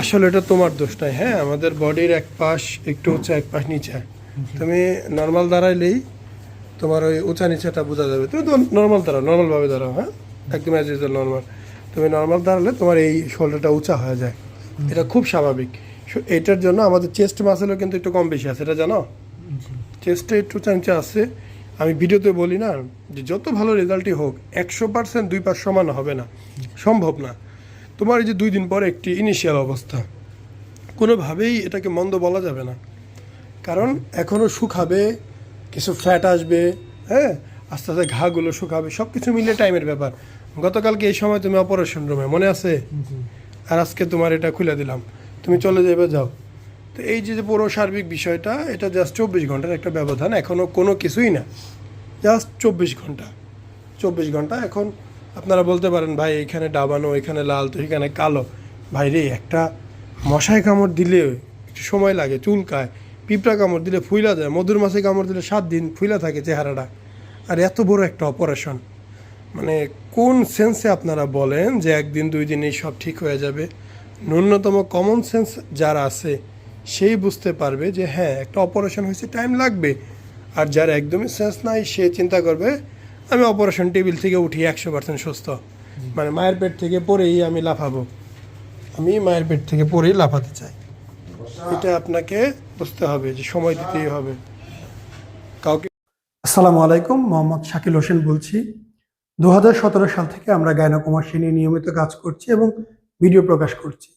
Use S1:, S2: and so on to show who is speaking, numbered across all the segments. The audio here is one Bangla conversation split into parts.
S1: আসলে এটা তোমার দোষ নাই। হ্যাঁ, আমাদের বডির এক পাশ একটু উঁচা এক পাশ নিচা। তুমি নর্মাল দাঁড়াইলেই তোমার ওই উঁচা নিচাটা বোঝা যাবে। তুমি তো নর্মাল দাঁড়াও, নর্মালভাবে দাঁড়াও। হ্যাঁ, একদম অ্যাজ ইউজুয়াল নর্মাল। তুমি নর্মাল দাঁড়ালে তোমার এই শোল্ডারটা উঁচা হয়ে যায়, এটা খুব স্বাভাবিক। এটার জন্য আমাদের চেস্ট মাসেলও কিন্তু একটু কম বেশি আছে, এটা জানো? চেস্টে একটু চাঞ্চা আছে। আমি ভিডিওতে বলি না যে যত ভালো রেজাল্টই হোক 100% দুই পাশ সমান হবে না, সম্ভব না। তোমার এই যে 2 দিন পরে একটি ইনিশিয়াল অবস্থা, কোনোভাবেই এটাকে মন্দ বলা যাবে না। কারণ এখনও শুকাবে, কিছু ফ্যাট আসবে, হ্যাঁ, আস্তে আস্তে ঘাগুলো শুকাবে, সব কিছু মিলে টাইমের ব্যাপার। গতকালকে এই সময় তুমি অপারেশন রুমে, মনে আছে? আর আজকে তোমার এটা খুলে দিলাম, তুমি চলে যাবে, যাও। তো এই যে পুরো সার্বিক বিষয়টা, এটা জাস্ট 24 ঘন্টার একটা ব্যবধান, এখনও কোনো কিছুই না, জাস্ট 24 ঘন্টা। 24 ঘন্টা। এখন আপনারা বলতে পারেন ভাই এখানে ডাবানো, এখানে লাল, তো এখানে কালো। ভাই রে, একটা মশায় কামড় দিলে একটু সময় লাগে, চুলকায়। পিঁপড়া কামড় দিলে ফুইলা যায়, মধুর মাছে কামড় দিলে 7 দিন ফুইলা থাকে চেহারাটা। আর এত বড় একটা অপারেশন, মানে কোন সেন্সে আপনারা বলেন যে 1 দিন 2 দিনেই সব ঠিক হয়ে যাবে? ন্যূনতম কমন সেন্স যার আছে সেই বুঝতে পারবে যে হ্যাঁ, একটা অপারেশন হয়েছে, টাইম লাগবে। আর যার একদমই সেন্স নাই সে চিন্তা করবে আমি অপারেশন টেবিল থেকে উঠি 100% সুস্থ, মানে মায়ের পেট থেকে পড়েই আমি লাফাবো। আমি মায়ের পেট থেকে পড়েই লাফাতে চাই। এটা আপনাকে বুঝতে হবে যে সময় দিতেই হবে কাউকে। আসসালামু আলাইকুম, মোহাম্মদ শাকিল হোসেন বলছি। 2017 সাল থেকে আমরা গাইনোকমার্সি নিয়ে নিয়মিত কাজ করছি এবং ভিডিও প্রকাশ করছি।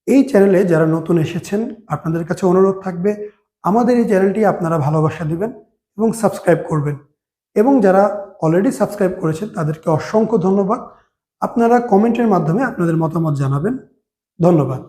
S1: এই চ্যানেলে যারা নতুন এসেছেন, আপনাদের কাছে অনুরোধ থাকবে আমাদের এই চ্যানেলটি আপনারা ভালোবাসা দিবেন এবং সাবস্ক্রাইব করবেন। এবং যারা অলরেডি সাবস্ক্রাইব করেছেন তাদেরকে অসংখ্য ধন্যবাদ। আপনারা কমেন্টের মাধ্যমে আপনাদের মতামত জানাবেন। ধন্যবাদ।